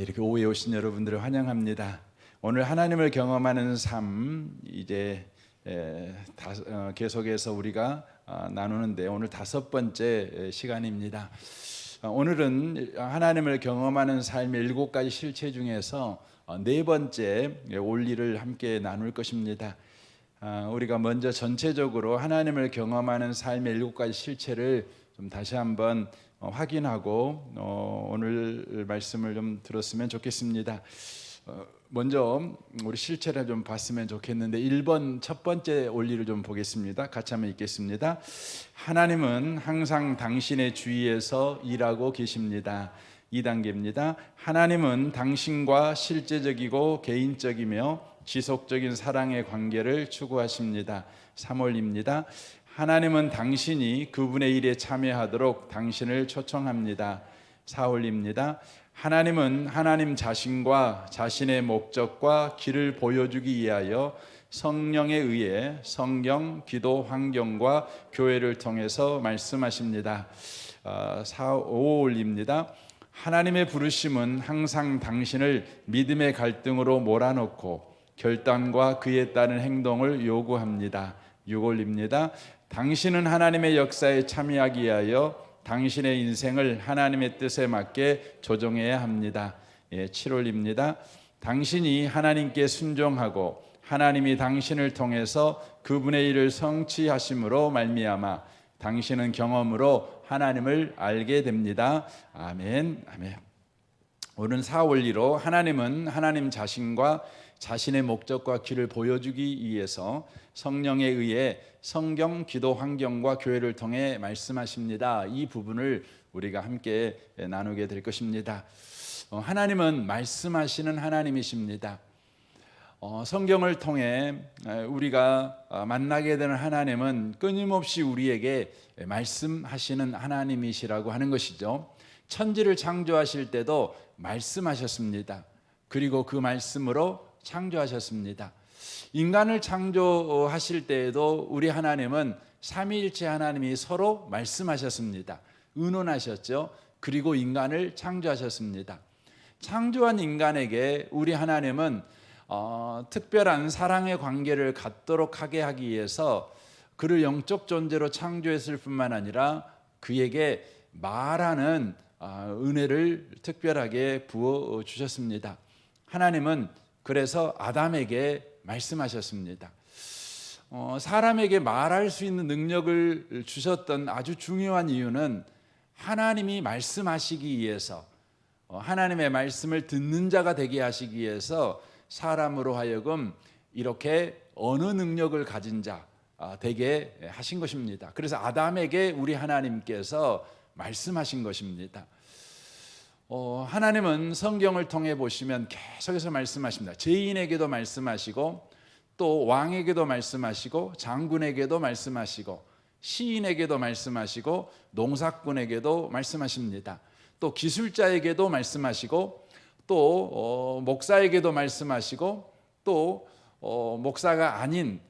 이렇게 오후에 오신 여러분들을 환영합니다. 오늘 하나님을 경험하는 삶 이제 계속해서 우리가 나누는데 오늘 5번째 시간입니다. 오늘은 하나님을 경험하는 삶의 7가지 실체 중에서 4번째 원리를 함께 나눌 것입니다. 우리가 먼저 전체적으로 하나님을 경험하는 삶의 7가지 실체를 좀 다시 한번 확인하고 오늘 말씀을 좀 들었으면 좋겠습니다. 먼저 우리 실체를 좀 봤으면 좋겠는데 1번 첫 번째 원리를 좀 보겠습니다. 같이 한번 읽겠습니다. 하나님은 항상 당신의 주위에서 일하고 계십니다. 2단계입니다. 하나님은 당신과 실제적이고 개인적이며 지속적인 사랑의 관계를 추구하십니다. 3월입니다. 하나님은 당신이 그분의 일에 참여하도록 당신을 초청합니다. 4월입니다. 하나님은 하나님 자신과 자신의 목적과 길을 보여주기 위하여 성령에 의해 성경, 기도, 환경과 교회를 통해서 말씀하십니다. 5월입니다. 하나님의 부르심은 항상 당신을 믿음의 갈등으로 몰아넣고 결단과 그에 따른 행동을 요구합니다. 6월입니다. 당신은 하나님의 역사에 참여하기 위하여 당신의 인생을 하나님의 뜻에 맞게 조정해야 합니다. 7월입니다. 당신이 하나님께 순종하고 하나님이 당신을 통해서 그분의 일을 성취하심으로 말미암아 당신은 경험으로 하나님을 알게 됩니다. 아멘. 아멘. 오늘 4원리로 하나님은 하나님 자신과 자신의 목적과 길을 보여주기 위해서 성령에 의해 성경, 기도, 환경과 교회를 통해 말씀하십니다. 이 부분을 우리가 함께 나누게 될 것입니다. 하나님은 말씀하시는 하나님이십니다. 성경을 통해 우리가 만나게 되는 하나님은 끊임없이 우리에게 말씀하시는 하나님이시라고 하는 것이죠. 천지를 창조하실 때도 말씀하셨습니다. 그리고 그 말씀으로 창조하셨습니다. 인간을 창조하실 때에도 우리 하나님은 삼위일체 하나님이 서로 말씀하셨습니다. 의논하셨죠. 그리고 인간을 창조하셨습니다. 창조한 인간에게 우리 하나님은 특별한 사랑의 관계를 갖도록 하게 하기 위해서 그를 영적 존재로 창조했을 뿐만 아니라 그에게 말하는 은혜를 특별하게 부어 주셨습니다. 하나님은 그래서 아담에게 말씀하셨습니다. 사람에게 말할 수 있는 능력을 주셨던 아주 중요한 이유는 하나님이 말씀하시기 위해서, 하나님의 말씀을 듣는 자가 되게 하시기 위해서 사람으로 하여금 이렇게 언어 능력을 가진 자 되게 하신 것입니다. 그래서 아담에게 우리 하나님께서 말씀하신 것입니다. 하나님은 성경을 통해 보시면 계속해서 말씀하십니다. 죄인에게도 말씀하시고 또 왕에게도 말씀하시고 장군에게도 말씀하시고 시인에게도 말씀하시고 농사꾼에게도 말씀하십니다. 또 기술자에게도 말씀하시고 또 목사에게도 말씀하시고 또 목사가 아닌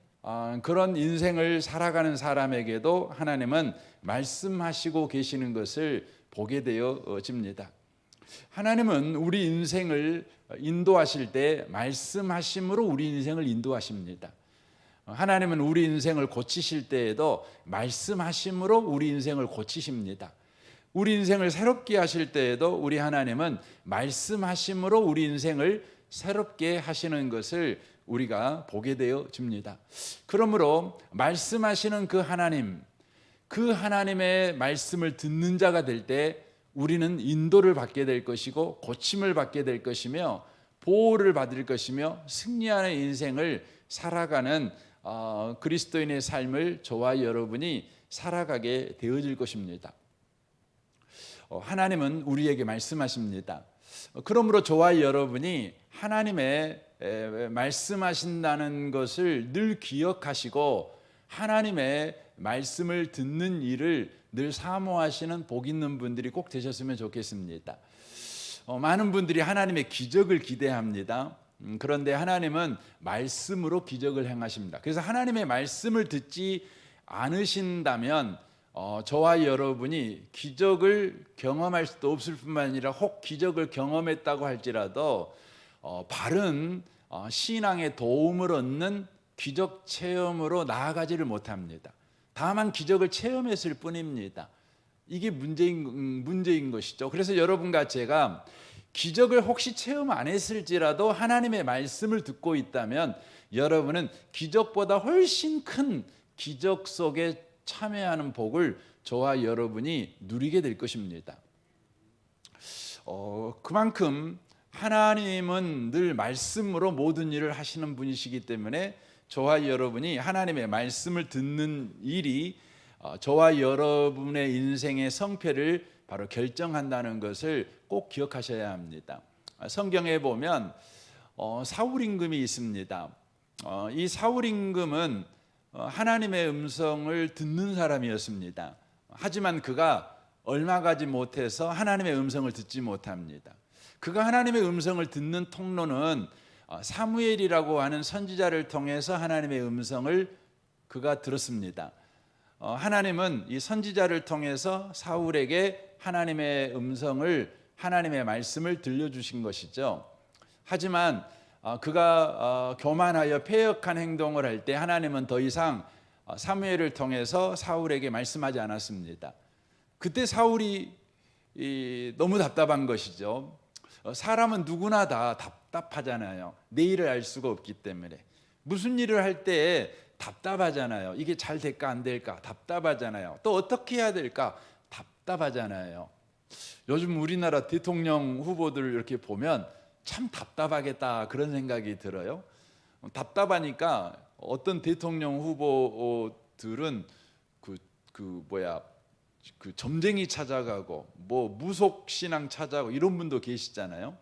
그런 인생을 살아가는 사람에게도 하나님은 말씀하시고 계시는 것을 보게 되어집니다. 하나님은 우리 인생을 인도하실 때 말씀하심으로 우리 인생을 인도하십니다. 하나님은 우리 인생을 고치실 때에도 말씀하심으로 우리 인생을 고치십니다. 우리 인생을 새롭게 하실 때에도 우리 하나님은 말씀하심으로 우리 인생을 새롭게 하시는 것을 우리가 보게 되어집니다. 그러므로 말씀하시는 그 하나님의 말씀을 듣는 자가 될 때 우리는 인도를 받게 될 것이고 고침을 받게 될 것이며 보호를 받을 것이며 승리하는 인생을 살아가는 그리스도인의 삶을 저와 여러분이 살아가게 되어질 것입니다. 하나님은 우리에게 말씀하십니다. 그러므로 저와 여러분이 하나님의 말씀하신다는 것을 늘 기억하시고 하나님의 말씀을 듣는 일을 늘 사모하시는 복 있는 분들이 꼭 되셨으면 좋겠습니다. 많은 분들이 하나님의 기적을 기대합니다. 그런데 하나님은 말씀으로 기적을 행하십니다. 그래서 하나님의 말씀을 듣지 않으신다면 저와 여러분이 기적을 경험할 수도 없을 뿐만 아니라 혹 기적을 경험했다고 할지라도 바른 신앙의 도움을 얻는 기적 체험으로 나아가지를 못합니다. 다만 기적을 체험했을 뿐입니다. 이게 문제인 것이죠. 그래서 여러분과 제가 기적을 혹시 체험 안 했을지라도 하나님의 말씀을 듣고 있다면 여러분은 기적보다 훨씬 큰 기적 속에 참여하는 복을 저와 여러분이 누리게 될 것입니다. 그만큼 하나님은 늘 말씀으로 모든 일을 하시는 분이시기 때문에 저와 여러분이 하나님의 말씀을 듣는 일이 저와 여러분의 인생의 성패를 바로 결정한다는 것을 꼭 기억하셔야 합니다. 성경에 보면 사울 임금이 있습니다. 이 사울 임금은 하나님의 음성을 듣는 사람이었습니다. 하지만 그가 얼마 가지 못해서 하나님의 음성을 듣지 못합니다. 그가 하나님의 음성을 듣는 통로는 사무엘이라고 하는 선지자를 통해서 하나님의 음성을 그가 들었습니다. 하나님은 이 선지자를 통해서 사울에게 하나님의 음성을, 하나님의 말씀을 들려주신 것이죠. 하지만 그가 교만하여 패역한 행동을 할 때 하나님은 더 이상 사무엘을 통해서 사울에게 말씀하지 않았습니다. 그때 사울이 너무 답답한 것이죠. 사람은 누구나 다 답답하잖아요. 내일을 알 수가 없기 때문에. 무슨 일을 할 때 답답하잖아요. 이게 잘 될까 안 될까 답답하잖아요. 또 어떻게 해야 될까 답답하잖아요. 요즘 우리나라 대통령 후보들 이렇게 보면 참 답답하겠다 그런 생각이 들어요. 답답하니까 어떤 대통령 후보들은 그 점쟁이 찾아가고 뭐 무속 신앙 찾아가고 이런 분도 계시잖아요.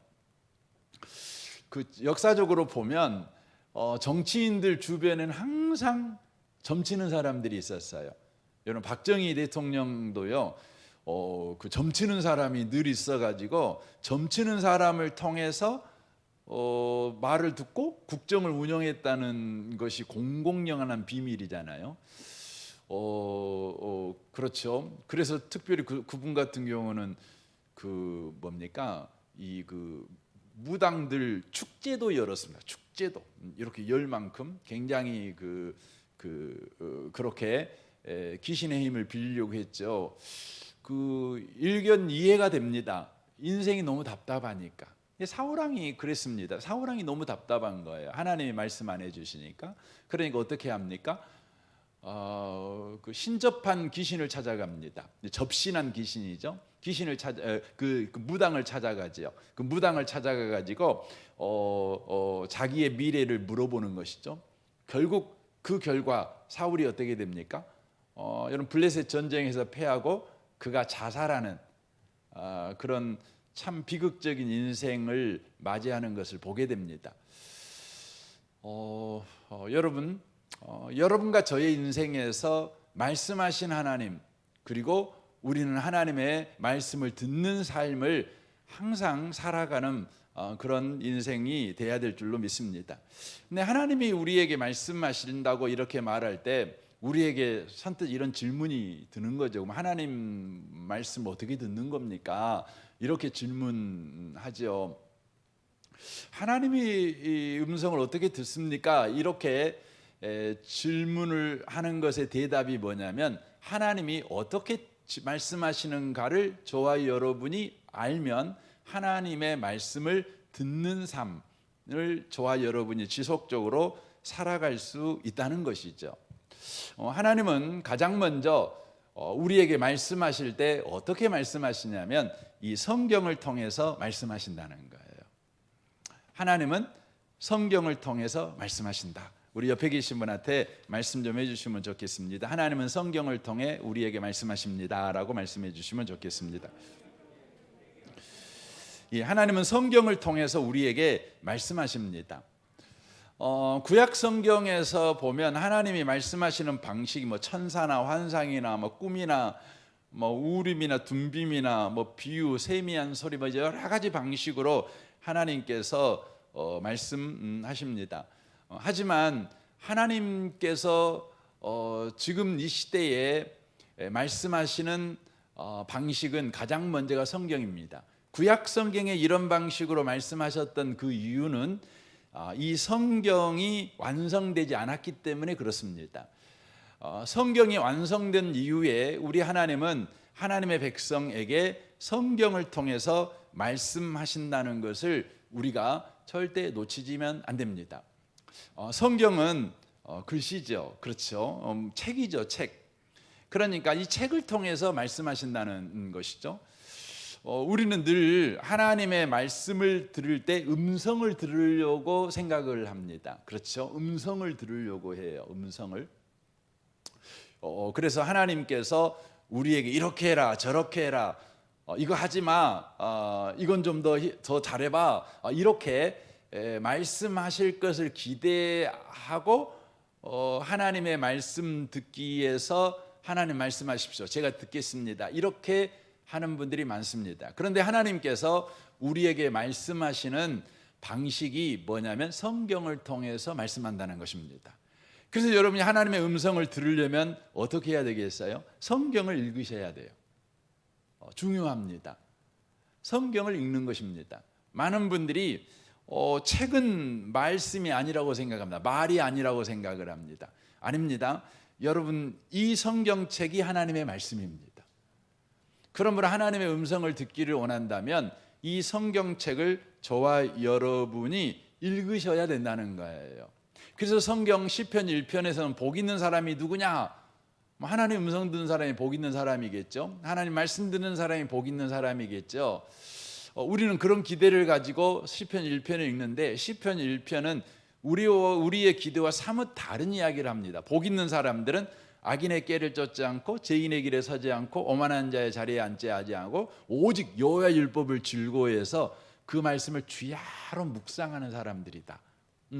그 역사적으로 보면 정치인들 주변에는 항상 점치는 사람들이 있었어요. 여러분 박정희 대통령도요. 그 점치는 사람이 늘 있어가지고 점치는 사람을 통해서 말을 듣고 국정을 운영했다는 것이 공공연한 비밀이잖아요. 그렇죠. 그래서 특별히 그분 같은 경우는 그 뭡니까 그 무당들 축제도 열었습니다. 축제도 이렇게 열 만큼 굉장히 그렇게 귀신의 힘을 빌리려고 했죠. 그 일견 이해가 됩니다. 인생이 너무 답답하니까. 사울왕이 그랬습니다. 사울왕이 너무 답답한 거예요. 하나님이 말씀 안 해주시니까. 그러니까 어떻게 합니까? 그 신접한 귀신을 찾아갑니다. 접신한 귀신이죠. 귀신을 그 무당을 찾아가지요. 그 무당을 찾아가 가지고 자기의 미래를 물어보는 것이죠. 결국 그 결과 사울이 어떻게 됩니까? 여러분 블레셋 전쟁에서 패하고 그가 자살하는 그런 참 비극적인 인생을 맞이하는 것을 보게 됩니다. 여러분, 여러분과 저의 인생에서 말씀하신 하나님, 그리고 우리는 하나님의 말씀을 듣는 삶을 항상 살아가는 그런 인생이 돼야 될 줄로 믿습니다. 근데 하나님이 우리에게 말씀하신다고 이렇게 말할 때 우리에게 선뜻 이런 질문이 드는 거죠. 그럼 하나님 말씀 어떻게 듣는 겁니까? 이렇게 질문하죠. 하나님이 이 음성을 어떻게 듣습니까? 이렇게 질문을 하는 것의 대답이 뭐냐면 하나님이 어떻게 말씀하시는가를 저와 여러분이 알면 하나님의 말씀을 듣는 삶을 저와 여러분이 지속적으로 살아갈 수 있다는 것이죠. 하나님은 가장 먼저 우리에게 말씀하실 때 어떻게 말씀하시냐면 이 성경을 통해서 말씀하신다는 거예요. 하나님은 성경을 통해서 말씀하신다. 우리 옆에 계신 분한테 말씀 좀 해주시면 좋겠습니다. 하나님은 성경을 통해 우리에게 말씀하십니다 라고 말씀해 주시면 좋겠습니다. 하나님은 성경을 통해서 우리에게 말씀하십니다. 구약 성경에서 보면 하나님이 말씀하시는 방식이 뭐 천사나 환상이나 뭐 꿈이나 뭐 우림이나 둠빔이나 뭐 비유, 세미한 소리 뭐 여러 가지 방식으로 하나님께서 말씀하십니다. 하지만 하나님께서 지금 이 시대에 말씀하시는 방식은 가장 먼저가 성경입니다. 구약 성경에 이런 방식으로 말씀하셨던 그 이유는 이 성경이 완성되지 않았기 때문에 그렇습니다. 성경이 완성된 이후에 우리 하나님은 하나님의 백성에게 성경을 통해서 말씀하신다는 것을 우리가 절대 놓치지면 안 됩니다. 성경은 글씨죠. 그렇죠. 책이죠. 책. 그러니까 이 책을 통해서 말씀하신다는 것이죠. 우리는 늘 하나님의 말씀을 들을 때 음성을 들으려고 생각을 합니다. 그렇죠. 음성을 들으려고 해요. 음성을. 그래서 하나님께서 우리에게 이렇게 해라 저렇게 해라 이거 하지 마 이건 좀 더 잘해봐 이렇게 말씀하실 것을 기대하고 하나님의 말씀 듣기 위해서 하나님 말씀하십시오 제가 듣겠습니다 이렇게 하는 분들이 많습니다. 그런데 하나님께서 우리에게 말씀하시는 방식이 뭐냐면 성경을 통해서 말씀한다는 것입니다. 그래서 여러분이 하나님의 음성을 들으려면 어떻게 해야 되겠어요? 성경을 읽으셔야 돼요. 중요합니다. 성경을 읽는 것입니다. 많은 분들이 책은 말씀이 아니라고 생각합니다. 말이 아니라고 생각을 합니다. 아닙니다. 여러분 이 성경책이 하나님의 말씀입니다. 그러므로 하나님의 음성을 듣기를 원한다면 이 성경책을 저와 여러분이 읽으셔야 된다는 거예요. 그래서 성경 시편 1편에서는 복 있는 사람이 누구냐? 하나님 음성 듣는 사람이 복 있는 사람이겠죠. 하나님 말씀 듣는 사람이 복 있는 사람이겠죠. 우리는 그런 기대를 가지고 시편 1편을 읽는데 시편 1편은 우리의 기대와 사뭇 다른 이야기를 합니다. 복 있는 사람들은 악인의 꾀를 쫓지 않고 죄인의 길에 서지 않고 오만한 자의 자리에 앉지 않고 오직 여호와의 율법을 즐거워해서 그 말씀을 주야로 묵상하는 사람들이다.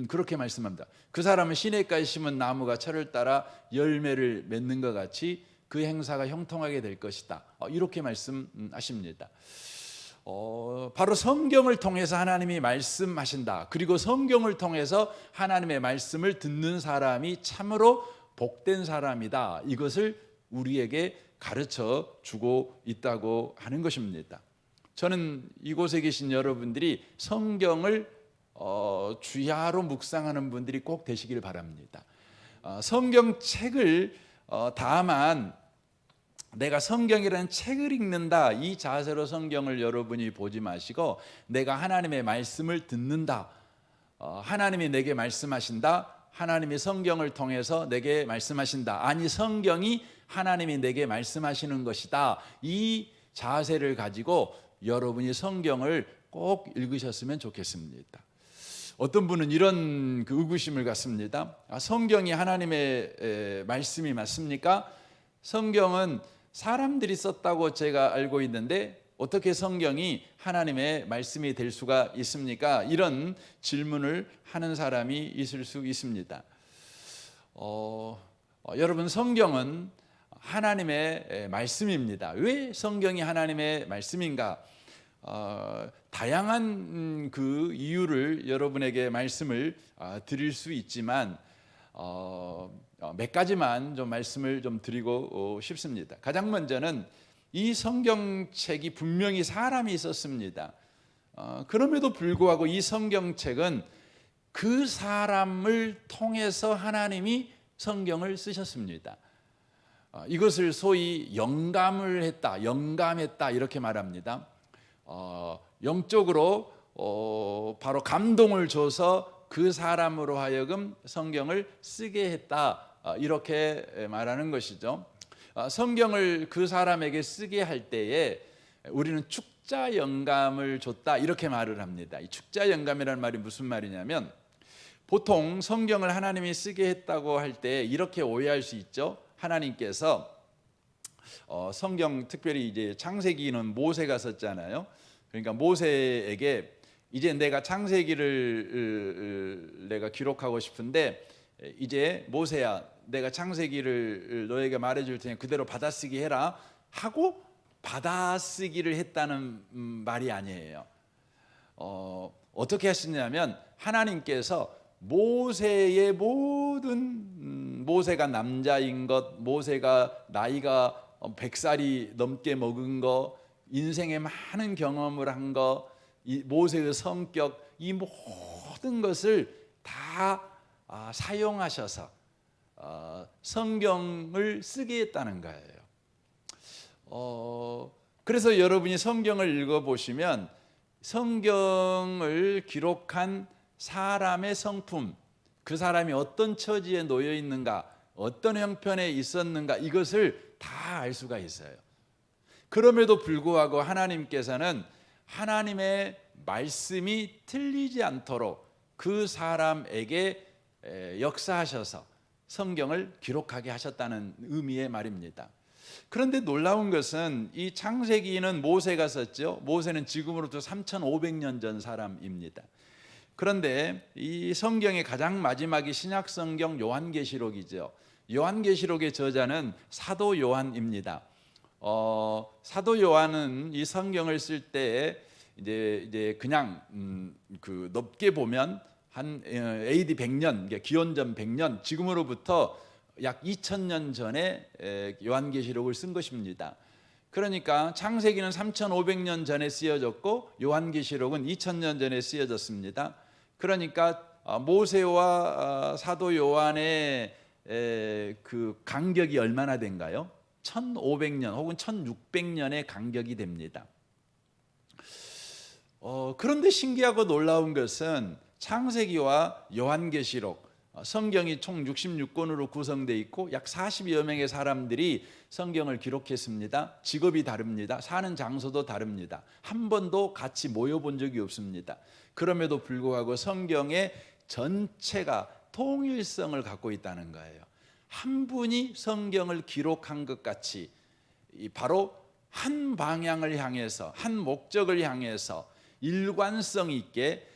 그렇게 말씀합니다. 그 사람은 시냇가에 심은 나무가 철을 따라 열매를 맺는 것 같이 그 행사가 형통하게 될 것이다. 이렇게 말씀하십니다. 바로 성경을 통해서 하나님이 말씀하신다. 그리고 성경을 통해서 하나님의 말씀을 듣는 사람이 참으로 복된 사람이다. 이것을 우리에게 가르쳐 주고 있다고 하는 것입니다. 저는 이곳에 계신 여러분들이 성경을 주야로 묵상하는 분들이 꼭 되시길 바랍니다. 성경책을 다만 내가 성경이라는 책을 읽는다 이 자세로 성경을 여러분이 보지 마시고 내가 하나님의 말씀을 듣는다. 하나님이 내게 말씀하신다. 하나님이 성경을 통해서 내게 말씀하신다. 아니 성경이 하나님이 내게 말씀하시는 것이다. 이 자세를 가지고 여러분이 성경을 꼭 읽으셨으면 좋겠습니다. 어떤 분은 이런 의구심을 갖습니다. 성경이 하나님의 말씀이 맞습니까? 성경은 사람들이 썼다고 제가 알고 있는데 어떻게 성경이 하나님의 말씀이 될 수가 있습니까? 이런 질문을 하는 사람이 있을 수 있습니다. 여러분 성경은 하나님의 말씀입니다. 왜 성경이 하나님의 말씀인가? 다양한 그 이유를 여러분에게 말씀을 드릴 수 있지만 몇 가지만 좀 말씀을 좀 드리고 싶습니다. 가장 먼저는 이 성경책이 분명히 사람이 있었습니다. 그럼에도 불구하고 이 성경책은 그 사람을 통해서 하나님이 성경을 쓰셨습니다. 이것을 소위 영감했다 이렇게 말합니다. 영적으로 바로 감동을 줘서 그 사람으로 하여금 성경을 쓰게 했다 이렇게 말하는 것이죠. 성경을 그 사람에게 쓰게 할 때에 우리는 축자 영감을 줬다 이렇게 말을 합니다. 이 축자 영감이라는 말이 무슨 말이냐면 보통 성경을 하나님이 쓰게 했다고 할 때 이렇게 오해할 수 있죠. 하나님께서 성경 특별히 이제 창세기는 모세가 썼잖아요. 그러니까 모세에게 이제 내가 창세기를 내가 기록하고 싶은데 이제 모세야 내가 창세기를 너에게 말해줄 테니 그대로 받아쓰기 해라 하고 받아쓰기를 했다는 말이 아니에요. 어떻게 하시냐면 하나님께서 모세의 모든 모세가 남자인 것, 모세가 나이가 100살이 넘게 먹은 거, 인생에 많은 경험을 한 거, 이 모세의 성격, 이 모든 것을 다 사용하셔서 성경을 쓰게 했다는 거예요. 그래서 여러분이 성경을 읽어보시면 성경을 기록한 사람의 성품, 그 사람이 어떤 처지에 놓여 있는가, 어떤 형편에 있었는가, 이것을 다 알 수가 있어요. 그럼에도 불구하고 하나님께서는 하나님의 말씀이 틀리지 않도록 그 사람에게 역사하셔서 성경을 기록하게 하셨다는 의미의 말입니다. 그런데 놀라운 것은 이 창세기는 모세가 썼죠. 모세는 지금으로부터 3,500년 전 사람입니다. 그런데 이 성경의 가장 마지막이 신약성경 요한계시록이죠. 요한계시록의 저자는 사도 요한입니다. 사도 요한은 이 성경을 쓸 때 이제 그냥 그 넓게 보면 한 AD 100년, 기원전 100년, 지금으로부터 약 2000년 전에 요한계시록을 쓴 것입니다. 그러니까 창세기는 3500년 전에 쓰여졌고 요한계시록은 2000년 전에 쓰여졌습니다. 그러니까 모세와 사도 요한의 그 간격이 얼마나 된가요? 1500년 혹은 1600년의 간격이 됩니다. 그런데 신기하고 놀라운 것은 창세기와 요한계시록, 성경이 총 66권으로 구성되어 있고 약 40여 명의 사람들이 성경을 기록했습니다. 직업이 다릅니다. 사는 장소도 다릅니다. 한 번도 같이 모여본 적이 없습니다. 그럼에도 불구하고 성경의 전체가 통일성을 갖고 있다는 거예요. 한 분이 성경을 기록한 것 같이 바로 한 방향을 향해서, 한 목적을 향해서 일관성 있게,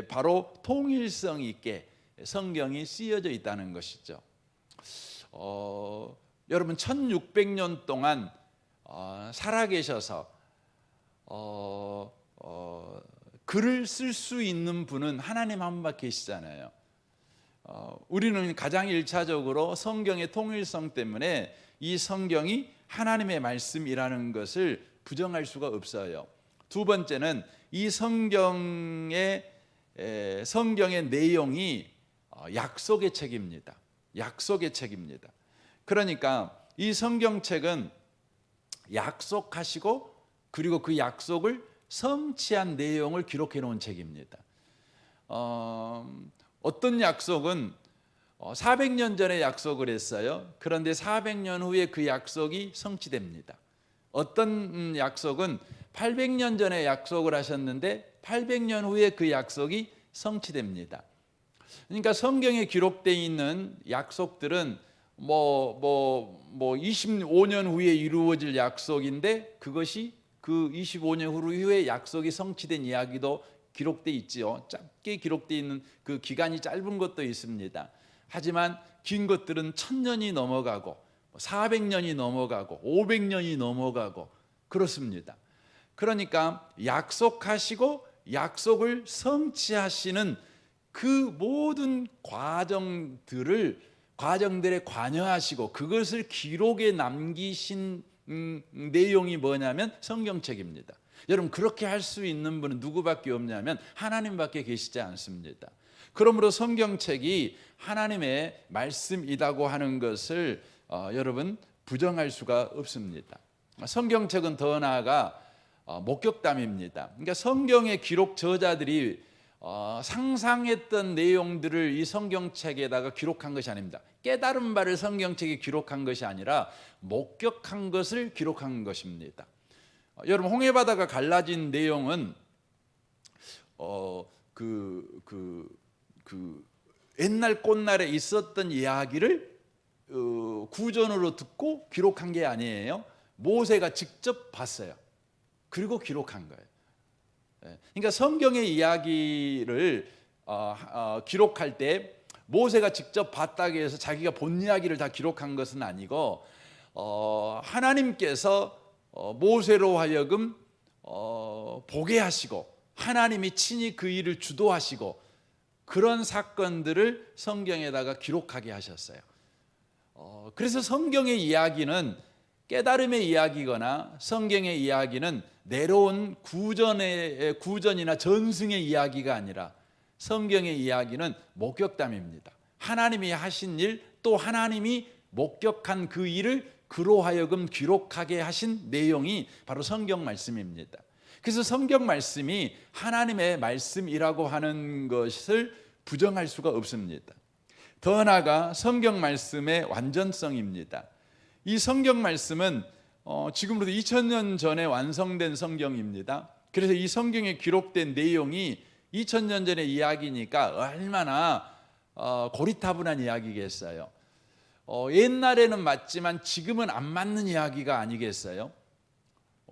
바로 통일성 있게 성경이 쓰여져 있다는 것이죠. 여러분 1600년 동안 살아계셔서 글을 쓸 수 있는 분은 하나님 한 분밖에 계시잖아요. 우리는 가장 1차적으로 성경의 통일성 때문에 이 성경이 하나님의 말씀이라는 것을 부정할 수가 없어요. 두 번째는 이 성경의 내용이 약속의 책입니다. 약속의 책입니다. 그러니까 이 성경책은 약속하시고 그리고 그 약속을 성취한 내용을 기록해 놓은 책입니다. 어떤 약속은 400년 전에 약속을 했어요. 그런데 400년 후에 그 약속이 성취됩니다. 어떤 약속은 800년 전에 약속을 하셨는데 800년 후에 그 약속이 성취됩니다. 그러니까 성경에 기록되어 있는 약속들은 25년 후에 이루어질 약속인데 그것이 그 25년 후에 약속이 성취된 이야기도 기록되어 있지요. 짧게 기록되어 있는 그 기간이 짧은 것도 있습니다. 하지만 긴 것들은 1000년이 넘어가고 400년이 넘어가고 500년이 넘어가고 그렇습니다. 그러니까 약속하시고 약속을 성취하시는 그 모든 과정들에 관여하시고 그것을 기록에 남기신 내용이 뭐냐면 성경책입니다. 여러분 그렇게 할 수 있는 분은 누구밖에 없냐면 하나님밖에 계시지 않습니다. 그러므로 성경책이 하나님의 말씀이라고 하는 것을 여러분 부정할 수가 없습니다. 성경책은 더 나아가 목격담입니다. 그러니까 성경의 기록 저자들이 상상했던 내용들을 이 성경책에다가 기록한 것이 아닙니다. 깨달은 바를 성경책에 기록한 것이 아니라 목격한 것을 기록한 것입니다. 여러분 홍해바다가 갈라진 내용은 옛날 꽃날에 있었던 이야기를 구전으로 듣고 기록한 게 아니에요. 모세가 직접 봤어요. 그리고 기록한 거예요. 그러니까 성경의 이야기를 기록할 때 모세가 직접 봤다고 해서 자기가 본 이야기를 다 기록한 것은 아니고 하나님께서 모세로 하여금 보게 하시고 하나님이 친히 그 일을 주도하시고 그런 사건들을 성경에다가 기록하게 하셨어요. 그래서 성경의 이야기는 깨달음의 이야기거나 성경의 이야기는 내려온 구전이나 전승의 이야기가 아니라 성경의 이야기는 목격담입니다. 하나님이 하신 일, 또 하나님이 목격한 그 일을 그로 하여금 기록하게 하신 내용이 바로 성경 말씀입니다. 그래서 성경 말씀이 하나님의 말씀이라고 하는 것을 부정할 수가 없습니다. 더 나아가 성경 말씀의 완전성입니다. 이 성경 말씀은 지금으로부터 2000년 전에 완성된 성경입니다. 그래서 이 성경에 기록된 내용이 2000년 전의 이야기니까 얼마나 고리타분한 이야기겠어요. 옛날에는 맞지만 지금은 안 맞는 이야기가 아니겠어요?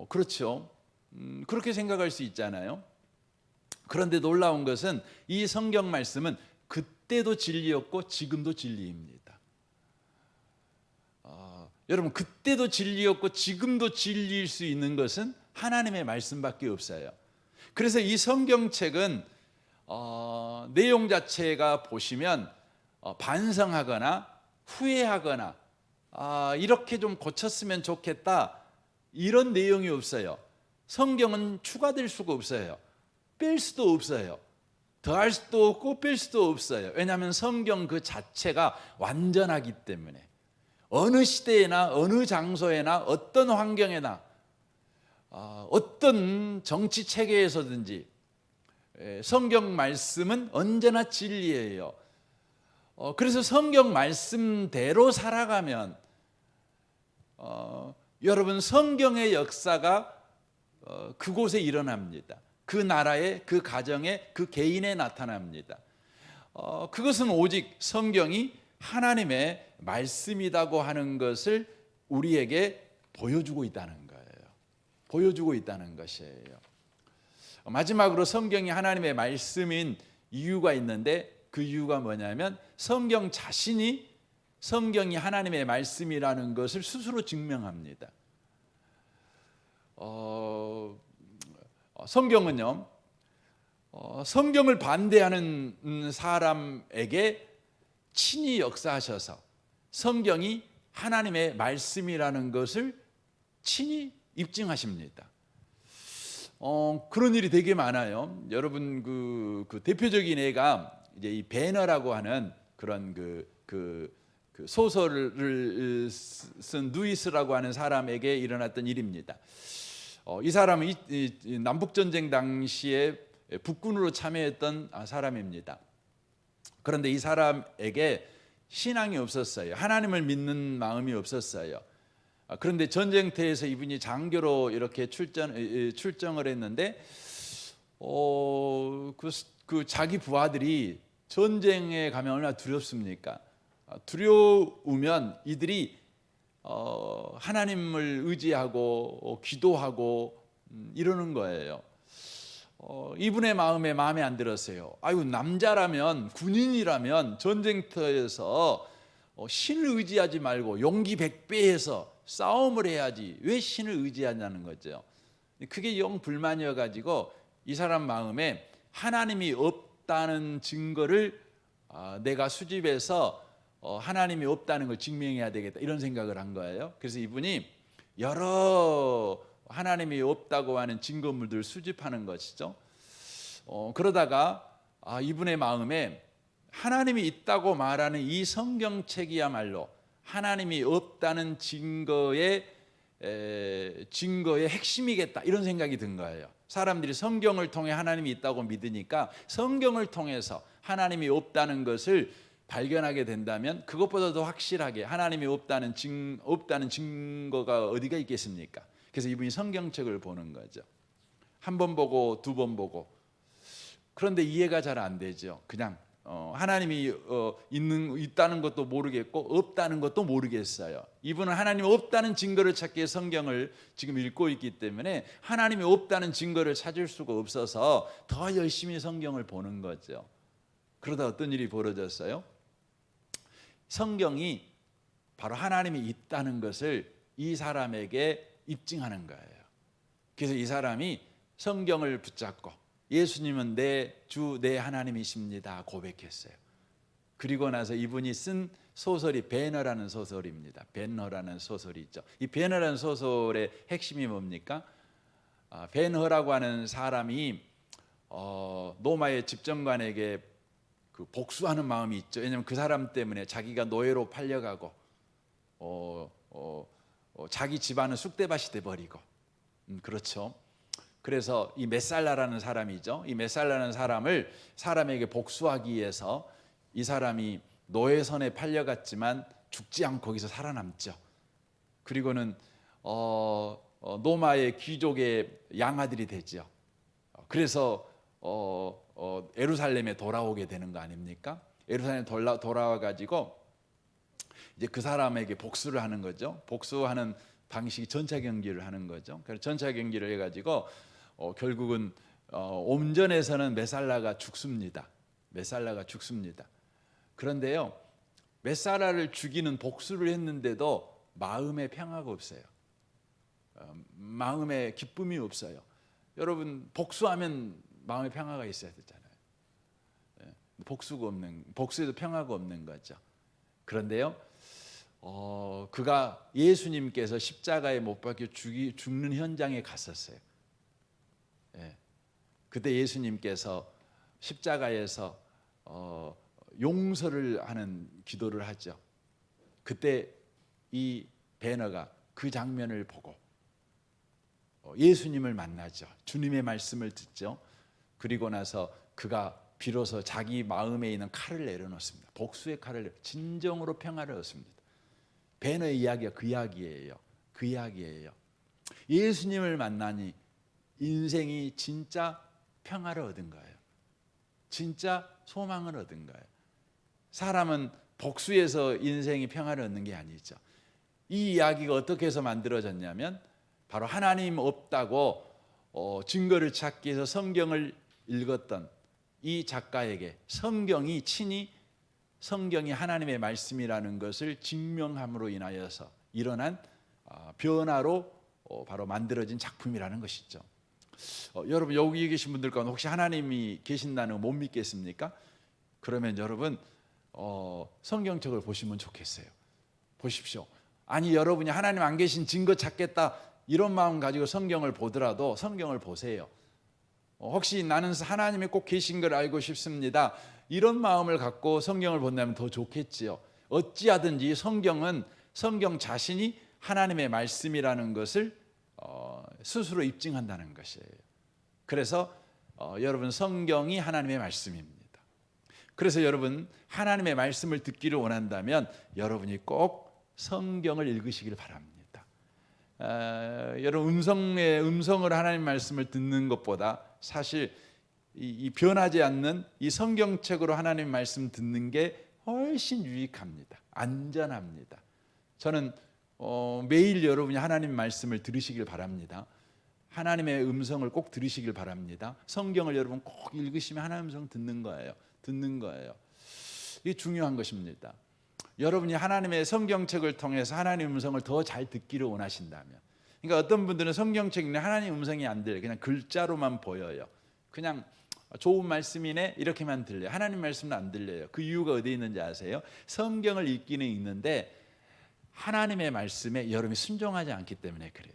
그렇죠. 그렇게 생각할 수 있잖아요. 그런데 놀라운 것은 이 성경 말씀은 그때도 진리였고 지금도 진리입니다. 여러분, 그때도 진리였고 지금도 진리일 수 있는 것은 하나님의 말씀밖에 없어요. 그래서 이 성경책은 내용 자체가 보시면 반성하거나 후회하거나 이렇게 좀 고쳤으면 좋겠다 이런 내용이 없어요. 성경은 추가될 수가 없어요. 뺄 수도 없어요. 더할 수도 없고 뺄 수도 없어요. 왜냐하면 성경 그 자체가 완전하기 때문에 어느 시대에나 어느 장소에나 어떤 환경에나 어떤 정치 체계에서든지 성경 말씀은 언제나 진리예요. 그래서 성경 말씀대로 살아가면 여러분 성경의 역사가 그곳에 일어납니다. 그 나라에, 그 가정에, 그 개인에 나타납니다. 그것은 오직 성경이 하나님의 말씀이라고 하는 것을 우리에게 보여주고 있다는 거예요. 보여주고 있다는 것이에요. 마지막으로 성경이 하나님의 말씀인 이유가 있는데 그 이유가 뭐냐면 성경 자신이 성경이 하나님의 말씀이라는 것을 스스로 증명합니다. 성경은요, 성경을 반대하는 사람에게 친히 역사하셔서 성경이 하나님의 말씀이라는 것을 친히 입증하십니다. 그런 일이 되게 많아요. 여러분 그 대표적인 예가 이제 이 배너라고 하는 그런 그 소설을 쓴 루이스라고 하는 사람에게 일어났던 일입니다. 이 사람은 이 남북 전쟁 당시에 북군으로 참여했던 사람입니다. 그런데 이 사람에게 신앙이 없었어요. 하나님을 믿는 마음이 없었어요. 그런데 전쟁터에서 이분이 장교로 이렇게 출정을 했는데 그 자기 부하들이 전쟁에 가면 얼마나 두렵습니까? 두려우면 이들이 하나님을 의지하고 기도하고 이러는 거예요. 이분의 마음에 안 들었어요. 아유, 남자라면, 군인이라면 전쟁터에서 신을 의지하지 말고 용기 100배해서 싸움을 해야지 왜 신을 의지하냐는 거죠. 그게 영 불만이어 가지고 이 사람 마음에 하나님이 없다는 증거를 내가 수집해서 하나님이 없다는 걸 증명해야 되겠다 이런 생각을 한 거예요. 그래서 이분이 여러 하나님이 없다고 하는 증거물들을 수집하는 것이죠. 그러다가 이분의 마음에 하나님이 있다고 말하는 이 성경책이야말로 하나님이 없다는 증거의 핵심이겠다 이런 생각이 든 거예요. 사람들이 성경을 통해 하나님이 있다고 믿으니까 성경을 통해서 하나님이 없다는 것을 발견하게 된다면 그것보다도 확실하게 하나님이 없다는 증거가 어디가 있겠습니까? 그래서 이분이 성경책을 보는 거죠. 한 번 보고 두 번 보고. 그런데 이해가 잘 안 되죠. 그냥 하나님이 있다는 것도 모르겠고 없다는 것도 모르겠어요. 이분은 하나님이 없다는 증거를 찾기 위해 성경을 지금 읽고 있기 때문에 하나님이 없다는 증거를 찾을 수가 없어서 더 열심히 성경을 보는 거죠. 그러다 어떤 일이 벌어졌어요? 성경이 바로 하나님이 있다는 것을 이 사람에게 입증하는 거예요. 그래서 이 사람이 성경을 붙잡고 예수님은 내 주, 내 하나님이십니다 고백했어요. 그리고 나서 이분이 쓴 소설이 배너라는 소설입니다. 배너라는 소설이 있죠. 이 배너라는 소설의 핵심이 뭡니까? 배너라고 하는 사람이 로마의 집정관에게 그 복수하는 마음이 있죠. 왜냐하면 그 사람 때문에 자기가 노예로 팔려가고 자기 집안은 쑥대밭이 돼버리고 그렇죠. 그래서 이 메살라라는 사람이죠. 이 메살라라는 사람에게 복수하기 위해서 이 사람이 노예선에 팔려갔지만 죽지 않고 거기서 살아남죠. 그리고는 로마의 귀족의 양아들이 되죠. 그래서 예루살렘에 돌아오게 되는 거 아닙니까? 예루살렘에 돌아와 가지고 이제 그 사람에게 복수를 하는 거죠. 복수하는 방식이 전차 경기를 하는 거죠. 그래서 전차 경기를 해가지고 결국은 옴전에서는 메살라가 죽습니다. 메살라가 죽습니다. 그런데요, 메살라를 죽이는 복수를 했는데도 마음에 평화가 없어요. 마음에 기쁨이 없어요. 여러분, 복수하면 마음에 평화가 있어야 되잖아요. 복수에도 평화가 없는 거죠. 그런데요, 그가 예수님께서 십자가에 못 박혀 죽는 현장에 갔었어요. 그때 예수님께서 십자가에서 용서를 하는 기도를 하죠. 그때 이 배너가 그 장면을 보고 예수님을 만나죠. 주님의 말씀을 듣죠. 그리고 나서 그가 비로소 자기 마음에 있는 칼을 내려놓습니다. 복수의 칼을 진정으로 평화를 얻습니다. 배너의 이야기가 그 이야기예요. 그 이야기예요. 예수님을 만나니 인생이 진짜 평화를 얻은 거예요. 진짜 소망을 얻은 거예요. 사람은 복수에서 인생이 평화를 얻는 게 아니죠. 이 이야기가 어떻게 해서 만들어졌냐면 바로 하나님 없다고 증거를 찾기 위해서 성경을 읽었던 이 작가에게 성경이 하나님의 말씀이라는 것을 증명함으로 인하여서 일어난 변화로 바로 만들어진 작품이라는 것이죠. 여러분, 여기 계신 분들 가운데 혹시 하나님이 계신다는 거 못 믿겠습니까? 그러면 여러분 성경책을 보시면 좋겠어요. 보십시오. 아니, 여러분이 하나님 안 계신 증거 찾겠다 이런 마음 가지고 성경을 보더라도 성경을 보세요. 혹시 나는 하나님이 꼭 계신 걸 알고 싶습니다, 이런 마음을 갖고 성경을 본다면 더 좋겠지요. 어찌하든지 성경은 성경 자신이 하나님의 말씀이라는 것을 스스로 입증한다는 것이에요. 그래서 여러분, 성경이 하나님의 말씀입니다. 그래서 여러분, 하나님의 말씀을 듣기를 원한다면 여러분이 꼭 성경을 읽으시길 바랍니다. 여러분, 음성으로 하나님 말씀을 듣는 것보다 사실 이 변하지 않는 이 성경책으로 하나님 말씀 듣는 게 훨씬 유익합니다. 안전합니다. 저는 매일 여러분이 하나님 말씀을 들으시길 바랍니다. 하나님의 음성을 꼭 들으시길 바랍니다. 성경을 여러분 꼭 읽으시면 하나님의 음성 듣는 거예요. 이게 중요한 것입니다. 여러분이 하나님의 성경책을 통해서 하나님의 음성을 더 잘 듣기를 원하신다면, 그러니까 어떤 분들은 성경책인데 하나님의 음성이 안 들려요. 그냥 글자로만 보여요. 그냥 좋은 말씀이네 이렇게만 들려요. 하나님 말씀은 안 들려요. 그 이유가 어디에 있는지 아세요? 성경을 읽기는 읽는데 하나님의 말씀에 여러분이 순종하지 않기 때문에 그래요.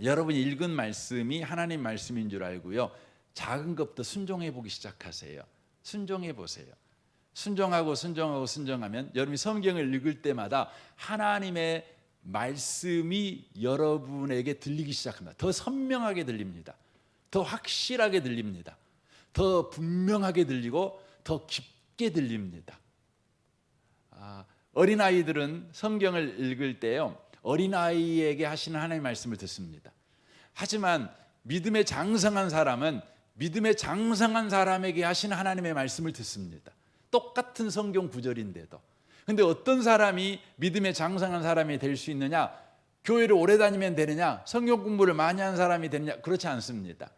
여러분이 읽은 말씀이 하나님 말씀인 줄 알고요, 작은 것부터 순종해 보기 시작하세요. 순종해 보세요. 순종하면 여러분이 성경을 읽을 때마다 하나님의 말씀이 여러분에게 들리기 시작합니다. 더 선명하게 들립니다. 더 확실하게 들립니다. 더 분명하게 들리고 더 깊게 들립니다. 어린아이들은 성경을 읽을 때요, 어린아이에게 하시는 하나님의 말씀을 듣습니다. 하지만 믿음에 장성한 사람은 믿음에 장성한 사람에게 하시는 하나님의 말씀을 듣습니다. 똑같은 성경 구절인데도. 근데 어떤 사람이 믿음에 장성한 사람이 될 수 있느냐? 교회를 오래 다니면 되느냐? 성경 공부를 많이 한 사람이 되느냐? 그렇지 않습니다.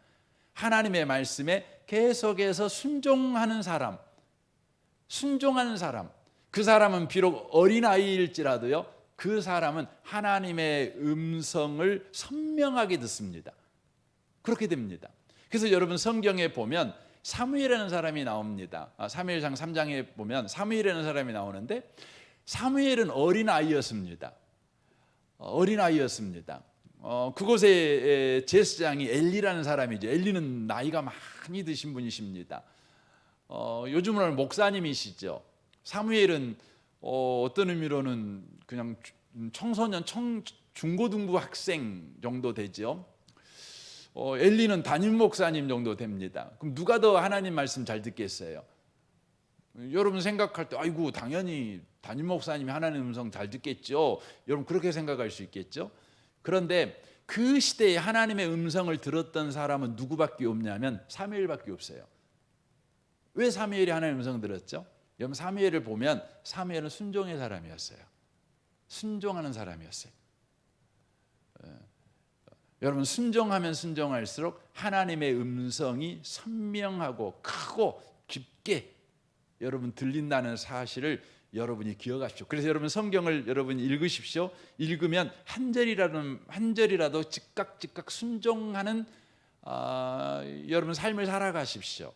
하나님의 말씀에 계속해서 순종하는 사람, 그 사람은 비록 어린아이일지라도요, 그 사람은 하나님의 음성을 선명하게 듣습니다. 그렇게 됩니다. 그래서 여러분, 성경에 보면 사무엘이라는 사람이 나옵니다. 사무엘상 3장에 보면 사무엘이라는 사람이 나오는데 사무엘은 어린아이였습니다. 어린아이였습니다. 그곳에 제사장이 엘리라는 사람이죠. 엘리는 나이가 많이 드신 분이십니다. 요즘은 목사님이시죠. 사무엘은 어떤 의미로는 그냥 청소년, 중고등부 학생 정도 되죠. 엘리는 담임 목사님 정도 됩니다. 그럼 누가 더 하나님 말씀 잘 듣겠어요? 여러분 생각할 때 아이고 당연히 담임 목사님이 하나님 음성 잘 듣겠죠. 여러분 그렇게 생각할 수 있겠죠. 그런데 그 시대에 하나님의 음성을 들었던 사람은 누구밖에 없냐면 사무엘밖에 없어요. 왜 사무엘이 하나님의 음성을 들었죠? 여러분 사무엘을 보면 사무엘은 순종의 사람이었어요. 순종하는 사람이었어요. 여러분 순종하면 순종할수록 하나님의 음성이 선명하고 크고 깊게 여러분 들린다는 사실을 여러분이 기억하십시오. 그래서 여러분 성경을 여러분 읽으십시오. 읽으면 한 절이라도 즉각 순종하는 여러분 삶을 살아가십시오.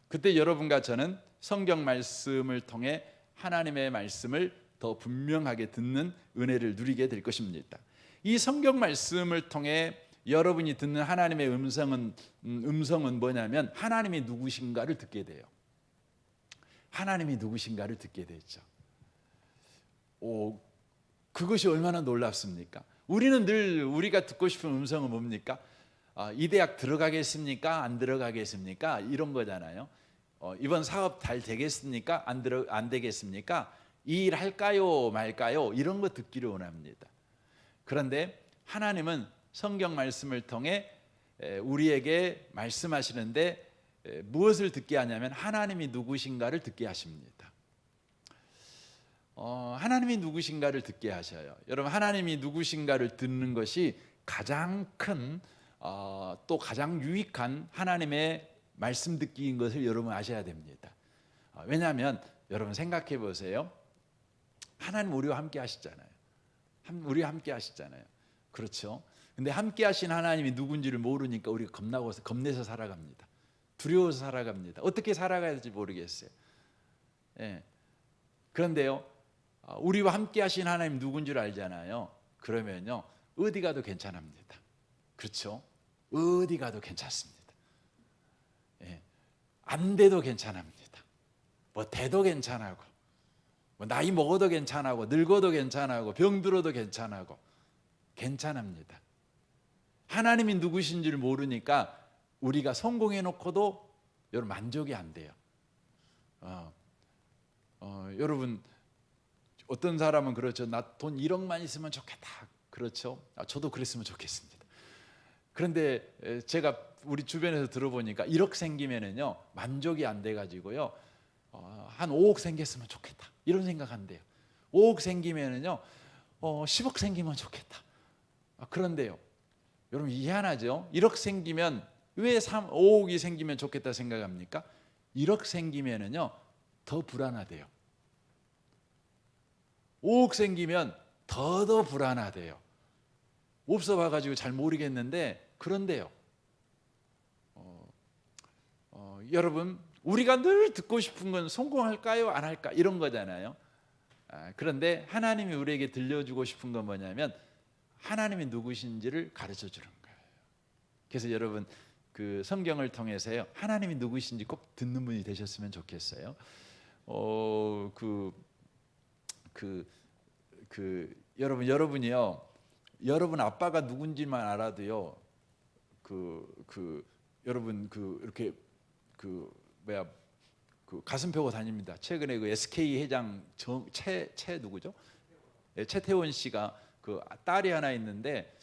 그때 여러분과 저는 성경 말씀을 통해 하나님의 말씀을 더 분명하게 듣는 은혜를 누리게 될 것입니다. 이 성경 말씀을 통해 여러분이 듣는 하나님의 음성은 뭐냐면 하나님이 누구신가를 듣게 돼요. 하나님이 누구신가를 듣게 되죠. 그것이 얼마나 놀랍습니까? 우리는 늘 우리가 듣고 싶은 음성은 뭡니까? 이 대학 들어가겠습니까? 안 들어가겠습니까? 이런 거잖아요. 이번 사업 잘 되겠습니까? 안 되겠습니까? 이 일 할까요? 말까요? 이런 거 듣기를 원합니다. 그런데 하나님은 성경 말씀을 통해 우리에게 말씀하시는데 무엇을 듣게 하냐면 하나님이 누구신가를 듣게 하십니다. 하나님이 누구신가를 듣게 하셔요. 여러분 하나님이 누구신가를 듣는 것이 가장 큰 또 가장 유익한 하나님의 말씀 듣기인 것을 여러분 아셔야 됩니다. 왜냐하면 여러분 생각해 보세요. 하나님 우리와 함께 하시잖아요. 우리와 함께 하시잖아요. 그렇죠? 근데 함께 하신 하나님이 누군지를 모르니까 우리가 겁내서 살아갑니다. 두려워서 살아갑니다. 어떻게 살아가야 될지 모르겠어요. 예. 그런데요, 우리와 함께 하신 하나님 누군지를 알잖아요. 그러면요, 어디 가도 괜찮합니다. 그렇죠? 어디 가도 괜찮습니다. 예. 안 돼도 괜찮합니다. 뭐 돼도 괜찮하고, 뭐 나이 먹어도 괜찮하고, 늙어도 괜찮하고, 병들어도 괜찮하고, 괜찮합니다. 하나님이 누구신지를 모르니까 우리가 성공해 놓고도 여러분 만족이 안 돼요. 여러분 어떤 사람은 그렇죠. 나 돈 1억만 있으면 좋겠다. 그렇죠. 저도 그랬으면 좋겠습니다. 그런데 제가 우리 주변에서 들어보니까 1억 생기면은요 만족이 안 돼 가지고요 한 5억 생겼으면 좋겠다 이런 생각한대요. 5억 생기면은요 10억 생기면 좋겠다. 그런데요 여러분 이해하죠? 1억 생기면 왜 5억이 생기면 좋겠다 생각합니까? 1억 생기면은요 더 불안하대요. 5억 생기면 더 불안하대요. 없어 봐가지고 잘 모르겠는데 그런데요. 여러분 우리가 늘 듣고 싶은 건 성공할까요? 안 할까? 이런 거잖아요. 그런데 하나님이 우리에게 들려주고 싶은 건 뭐냐면 하나님이 누구신지를 가르쳐 주는 거예요. 그래서 여러분 그 성경을 통해서요 하나님이 누구신지 꼭 듣는 분이 되셨으면 좋겠어요. 여러분이요 여러분 아빠가 누군지만 알아도요 여러분 이렇게 가슴 펴고 다닙니다. 최근에 그 SK 회장 최 누구죠? 최태원 씨가 그 딸이 하나 있는데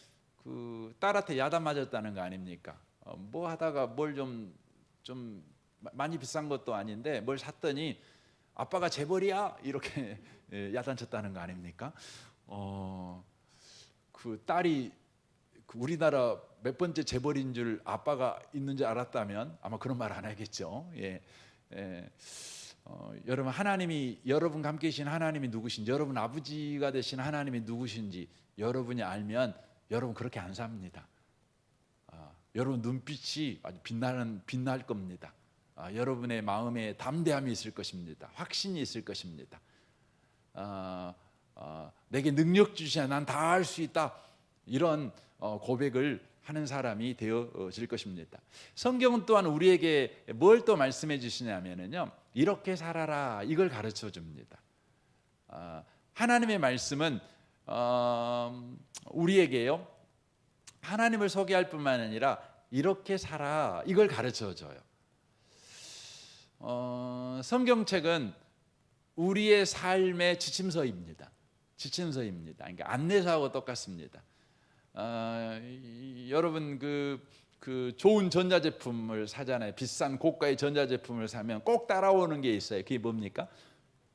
그 딸한테 야단 맞았다는 거 아닙니까? 뭐 하다가 뭘 좀 많이 비싼 것도 아닌데 뭘 샀더니 아빠가 재벌이야 이렇게 야단 쳤다는 거 아닙니까? 그 딸이 우리나라 몇 번째 재벌인 줄 아빠가 있는 줄 알았다면 아마 그런 말 안 하겠죠. 여러분 하나님이 여러분과 함께 계신 하나님이 누구신지 여러분 아버지가 되신 하나님이 누구신지 여러분이 알면 여러분 그렇게 안 삽니다. 여러분 눈빛이 아주 빛날 겁니다. 여러분의 마음에 담대함이 있을 것입니다. 확신이 있을 것입니다. 내게 능력 주시냐, 난 다 할 수 있다, 이런 고백을 하는 사람이 되어질 것입니다. 성경은 또한 우리에게 뭘 또 말씀해 주시냐면요, 이렇게 살아라, 이걸 가르쳐 줍니다. 하나님의 말씀은 우리에게요, 하나님을 소개할 뿐만 아니라 이렇게 살아, 이걸 가르쳐 줘요. 성경책은 우리의 삶의 지침서입니다. 그러니까 안내서하고 똑같습니다. 여러분 그 좋은 전자제품을 사잖아요. 비싼 고가의 전자제품을 사면 꼭 따라오는 게 있어요. 그게 뭡니까?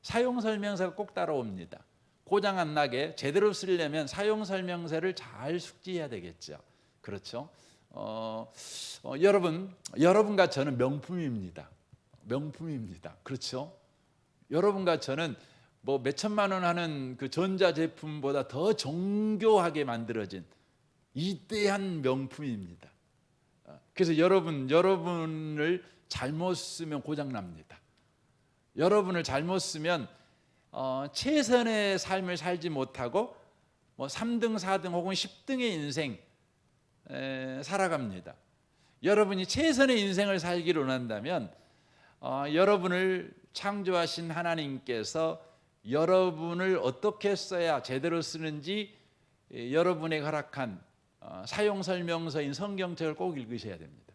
사용설명서가 꼭 따라옵니다. 고장 안 나게 제대로 쓰려면 사용설명서를 잘 숙지해야 되겠죠. 그렇죠? 여러분과 저는 명품입니다. 그렇죠? 여러분과 저는 뭐 몇천만 원 하는 그 전자제품보다 더 정교하게 만들어진 이대한 명품입니다. 그래서 여러분을 잘못 쓰면 고장 납니다. 여러분을 잘못 쓰면 최선의 삶을 살지 못하고 뭐 3등, 4등 혹은 10등의 인생 살아갑니다. 여러분이 최선의 인생을 살기를 원한다면 여러분을 창조하신 하나님께서 여러분을 어떻게 써야 제대로 쓰는지 여러분에게 허락한 사용설명서인 성경책을 꼭 읽으셔야 됩니다.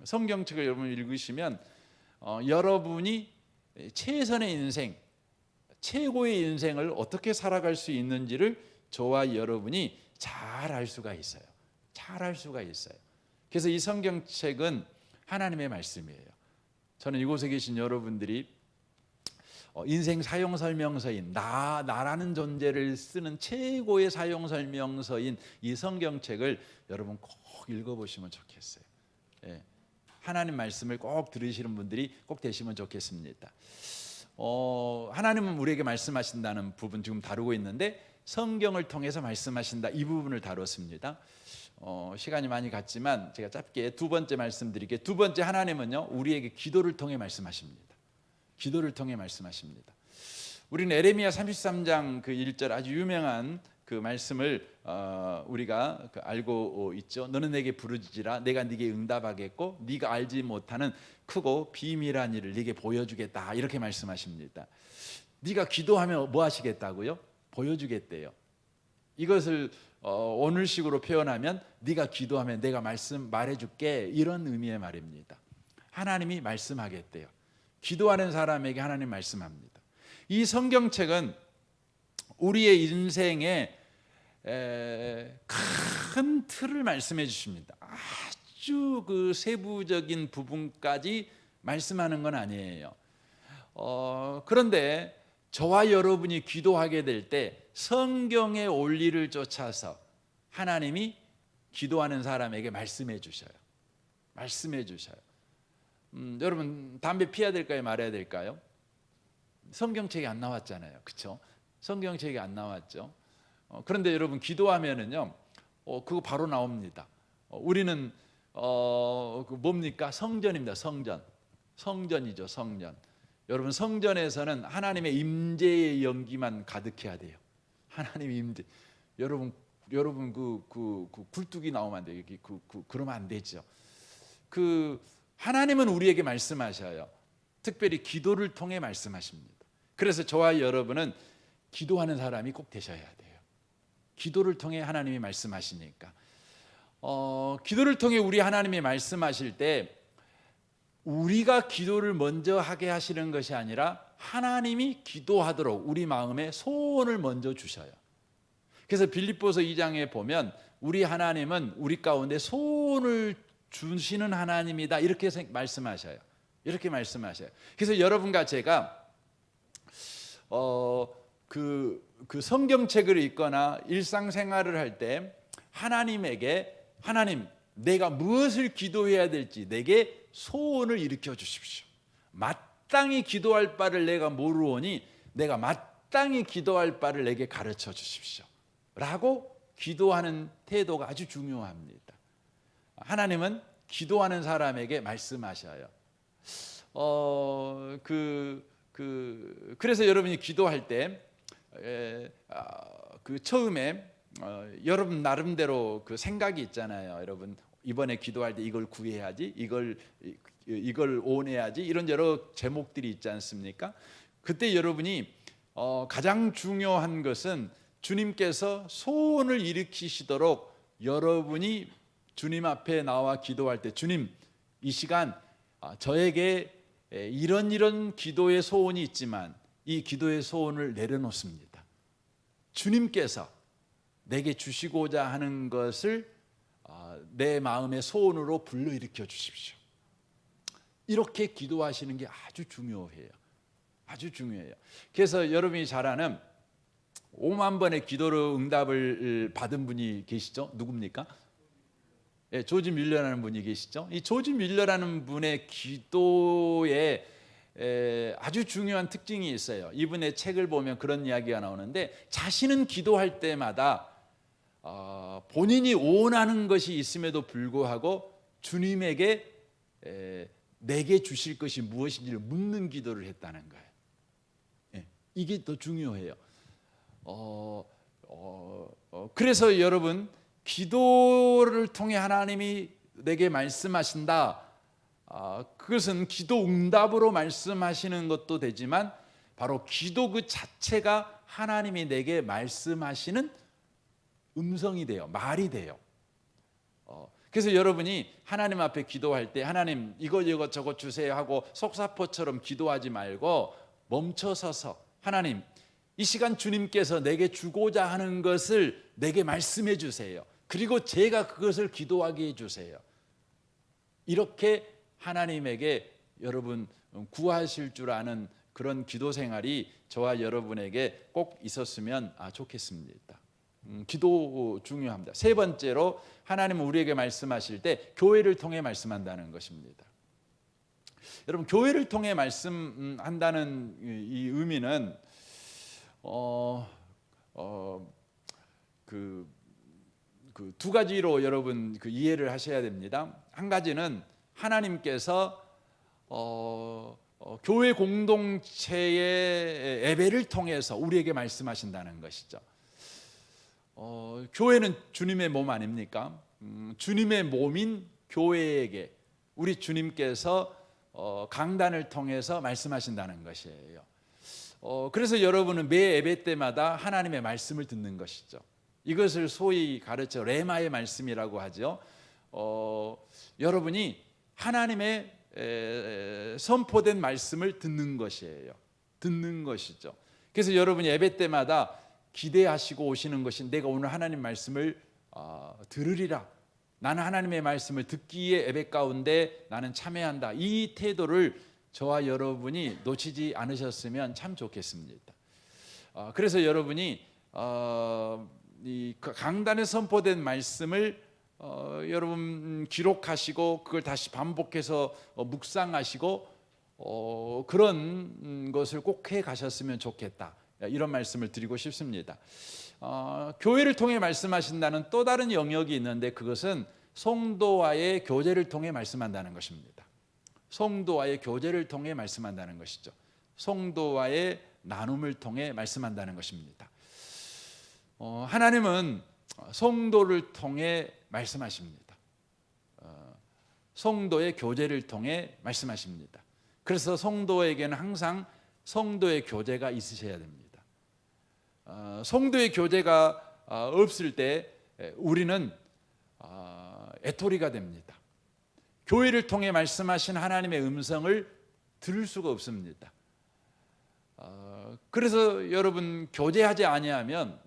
성경책을 여러분 읽으시면 여러분이 최선의 인생, 최고의 인생을 어떻게 살아갈 수 있는지를 저와 여러분이 잘 알 수가 있어요. 그래서 이 성경책은 하나님의 말씀이에요. 저는 이곳에 계신 여러분들이 인생 사용설명서인 나라는 존재를 쓰는 최고의 사용설명서인 이 성경책을 여러분 꼭 읽어보시면 좋겠어요. 하나님 말씀을 꼭 들으시는 분들이 꼭 되시면 좋겠습니다. 하나님은 우리에게 말씀하신다는 부분 지금 다루고 있는데, 성경을 통해서 말씀하신다, 이 부분을 다뤘습니다. 시간이 많이 갔지만 제가 짧게 두 번째 말씀드릴게요. 두 번째, 하나님은요 우리에게 기도를 통해 말씀하십니다. 우리는 에레미야 33장 그 1절 아주 유명한 그 말씀을 우리가 알고 있죠. 너는 내게 부르짖으라, 내가 네게 응답하겠고 네가 알지 못하는 크고 비밀한 일을 네게 보여주겠다, 이렇게 말씀하십니다. 네가 기도하면 뭐 하시겠다고요? 보여주겠대요. 이것을 오늘식으로 표현하면 네가 기도하면 내가 말해줄게, 이런 의미의 말입니다. 하나님이 말씀하겠대요. 기도하는 사람에게 하나님 말씀합니다. 이 성경책은 우리의 인생의 큰 틀을 말씀해 주십니다. 아주 그 세부적인 부분까지 말씀하는 건 아니에요. 그런데 저와 여러분이 기도하게 될 때 성경의 원리를 쫓아서 하나님이 기도하는 사람에게 말씀해 주셔요. 여러분, 담배 피해야 될까요, 말아야 될까요? 성경책에 안 나왔잖아요. 그렇죠? 성경책에 안 나왔죠. 그런데 여러분, 기도하면은요 그거 바로 나옵니다. 우리는 뭡니까? 성전입니다. 성전이죠. 여러분, 성전에서는 하나님의 임재의 연기만 가득해야 돼요. 하나님의 임재. 여러분 그 굴뚝이 나오면 안 돼요. 그러면 안 되죠. 하나님은 우리에게 말씀하셔요. 특별히 기도를 통해 말씀하십니다. 그래서 저와 여러분은 기도하는 사람이 꼭 되셔야 돼요. 기도를 통해 하나님이 말씀하시니까. 기도를 통해 우리 하나님이 말씀하실 때 우리가 기도를 먼저 하게 하시는 것이 아니라 하나님이 기도하도록 우리 마음에 소원을 먼저 주셔요. 그래서 빌립보서 2장에 보면 우리 하나님은 우리 가운데 소원을 주시는 하나님이다, 이렇게 말씀하셔요. 그래서 여러분과 제가 그 성경책을 읽거나 일상생활을 할 때 하나님에게, 하나님, 내가 무엇을 기도해야 될지 내게 소원을 일으켜 주십시오. 마땅히 기도할 바를 내가 모르오니 내가 마땅히 기도할 바를 내게 가르쳐 주십시오 라고 기도하는 태도가 아주 중요합니다. 하나님은 기도하는 사람에게 말씀하셔요. 그래서 여러분이 기도할 때 처음에 여러분 나름대로 그 생각이 있잖아요. 여러분 이번에 기도할 때 이걸 구해야지, 이걸 원해야지, 이런 여러 제목들이 있지 않습니까? 그때 여러분이 가장 중요한 것은 주님께서 소원을 일으키시도록 여러분이 주님 앞에 나와 기도할 때, 주님, 이 시간 저에게 이런 기도의 소원이 있지만 이 기도의 소원을 내려놓습니다. 주님께서 내게 주시고자 하는 것을 내 마음의 소원으로 불러일으켜 주십시오. 이렇게 기도하시는 게 아주 중요해요. 아주 중요해요. 그래서 여러분이 잘 아는 5만 번의 기도로 응답을 받은 분이 계시죠? 누굽니까? 예, 조지 밀러라는 분이 계시죠? 이 조지 밀러라는 분의 기도에 아주 중요한 특징이 있어요. 이분의 책을 보면 그런 이야기가 나오는데, 자신은 기도할 때마다 본인이 원하는 것이 있음에도 불구하고 주님에게 내게 주실 것이 무엇인지를 묻는 기도를 했다는 거예요. 예, 이게 더 중요해요. 그래서 여러분, 기도를 통해 하나님이 내게 말씀하신다. 그것은 기도 응답으로 말씀하시는 것도 되지만 바로 기도 그 자체가 하나님이 내게 말씀하시는 음성이 돼요. 말이 돼요. 그래서 여러분이 하나님 앞에 기도할 때 하나님 이거 저거 주세요 하고 속사포처럼 기도하지 말고 멈춰서서 하나님, 이 시간 주님께서 내게 주고자 하는 것을 내게 말씀해 주세요. 그리고 제가 그것을 기도하게 해 주세요. 이렇게 하나님에게 여러분 구하실 줄 아는 그런 기도 생활이 저와 여러분에게 꼭 있었으면 좋겠습니다. 기도 중요합니다. 세 번째로, 하나님은 우리에게 말씀하실 때 교회를 통해 말씀한다는 것입니다. 여러분, 교회를 통해 말씀한다는 이 의미는 그 두 가지로 여러분 이해를 하셔야 됩니다. 한 가지는 하나님께서 교회 공동체의 예배를 통해서 우리에게 말씀하신다는 것이죠. 교회는 주님의 몸 아닙니까? 주님의 몸인 교회에게 우리 주님께서 강단을 통해서 말씀하신다는 것이에요. 그래서 여러분은 매 예배 때마다 하나님의 말씀을 듣는 것이죠. 이것을 소위 가르쳐 레마의 말씀이라고 하죠. 여러분이 하나님의 선포된 말씀을 듣는 것이에요. 듣는 것이죠. 그래서 여러분이 예배 때마다 기대하시고 오시는 것이, 내가 오늘 하나님 말씀을 들으리라, 나는 하나님의 말씀을 듣기에 예배 가운데 나는 참여한다, 이 태도를 저와 여러분이 놓치지 않으셨으면 참 좋겠습니다. 그래서 여러분이 이 강단에 선포된 말씀을 여러분 기록하시고 그걸 다시 반복해서 묵상하시고 그런 것을 꼭 해 가셨으면 좋겠다, 이런 말씀을 드리고 싶습니다. 교회를 통해 말씀하신다는 또 다른 영역이 있는데, 그것은 성도와의 교제를 통해 말씀한다는 것입니다. 성도와의 교제를 통해 말씀한다는 것이죠. 성도와의 나눔을 통해 말씀한다는 것입니다. 하나님은 성도를 통해 말씀하십니다. 성도의 교제를 통해 말씀하십니다. 그래서 성도에게는 항상 성도의 교제가 있으셔야 됩니다. 성도의 교제가 없을 때 우리는 애토리가 됩니다. 교회를 통해 말씀하신 하나님의 음성을 들을 수가 없습니다. 그래서 여러분, 교제하지 아니하면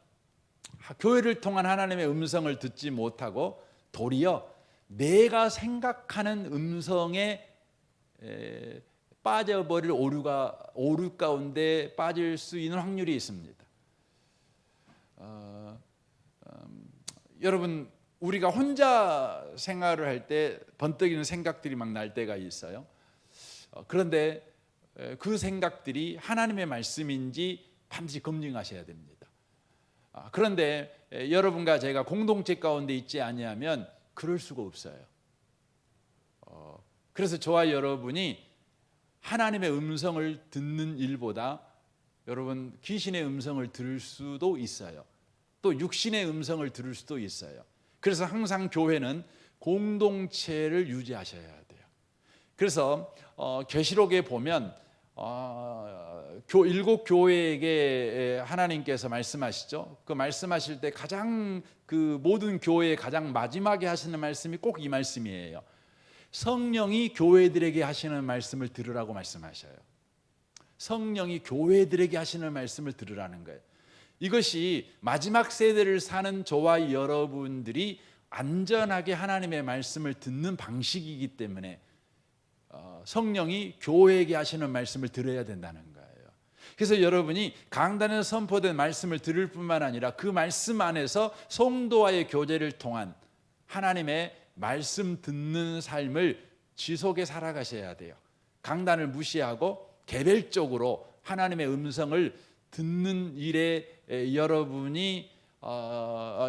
교회를 통한 하나님의 음성을 듣지 못하고 도리어 내가 생각하는 음성에 빠져버릴 오류 가운데 빠질 수 있는 확률이 있습니다. 여러분, 우리가 혼자 생활을 할 때 번뜩이는 생각들이 막 날 때가 있어요. 그런데 그 생각들이 하나님의 말씀인지 반드시 검증하셔야 됩니다. 그런데 여러분과 제가 공동체 가운데 있지 아니하면 그럴 수가 없어요. 그래서 저와 여러분이 하나님의 음성을 듣는 일보다 여러분 귀신의 음성을 들을 수도 있어요. 또 육신의 음성을 들을 수도 있어요. 그래서 항상 교회는 공동체를 유지하셔야 돼요. 그래서 계시록에 보면 일곱 교회에게 하나님께서 말씀하시죠. 그 말씀하실 때 가장 그 모든 교회의 가장 마지막에 하시는 말씀이 꼭 이 말씀이에요. 성령이 교회들에게 하시는 말씀을 들으라고 말씀하셔요. 성령이 교회들에게 하시는 말씀을 들으라는 거예요. 이것이 마지막 세대를 사는 저와 여러분들이 안전하게 하나님의 말씀을 듣는 방식이기 때문에 성령이 교회에게 하시는 말씀을 들어야 된다는 거예요. 그래서 여러분이 강단에서 선포된 말씀을 들을 뿐만 아니라 그 말씀 안에서 성도와의 교제를 통한 하나님의 말씀 듣는 삶을 지속해 살아가셔야 돼요. 강단을 무시하고 개별적으로 하나님의 음성을 듣는 일에 여러분이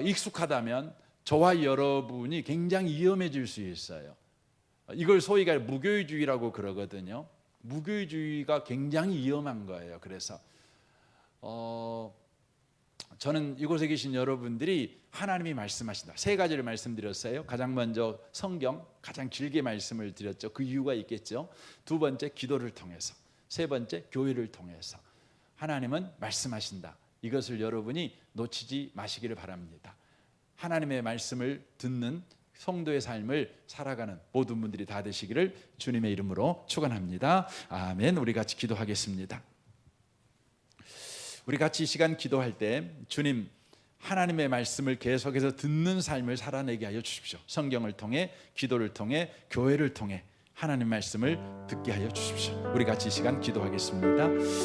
익숙하다면 저와 여러분이 굉장히 위험해질 수 있어요. 이걸 소위가 무교회주의라고 그러거든요. 무교회주의가 굉장히 위험한 거예요. 그래서 저는 이곳에 계신 여러분들이 하나님이 말씀하신다. 세 가지를 말씀드렸어요. 가장 먼저 성경, 가장 길게 말씀을 드렸죠. 그 이유가 있겠죠. 두 번째 기도를 통해서, 세 번째 교회를 통해서 하나님은 말씀하신다. 이것을 여러분이 놓치지 마시기를 바랍니다. 하나님의 말씀을 듣는 성도의 삶을 살아가는 모든 분들이 다 되시기를 주님의 이름으로 축원합니다. 아멘. 우리 같이 기도하겠습니다. 우리 같이 이 시간 기도할 때 주님, 하나님의 말씀을 계속해서 듣는 삶을 살아내게 하여 주십시오. 성경을 통해, 기도를 통해, 교회를 통해 하나님의 말씀을 듣게 하여 주십시오. 우리 같이 이 시간 기도하겠습니다.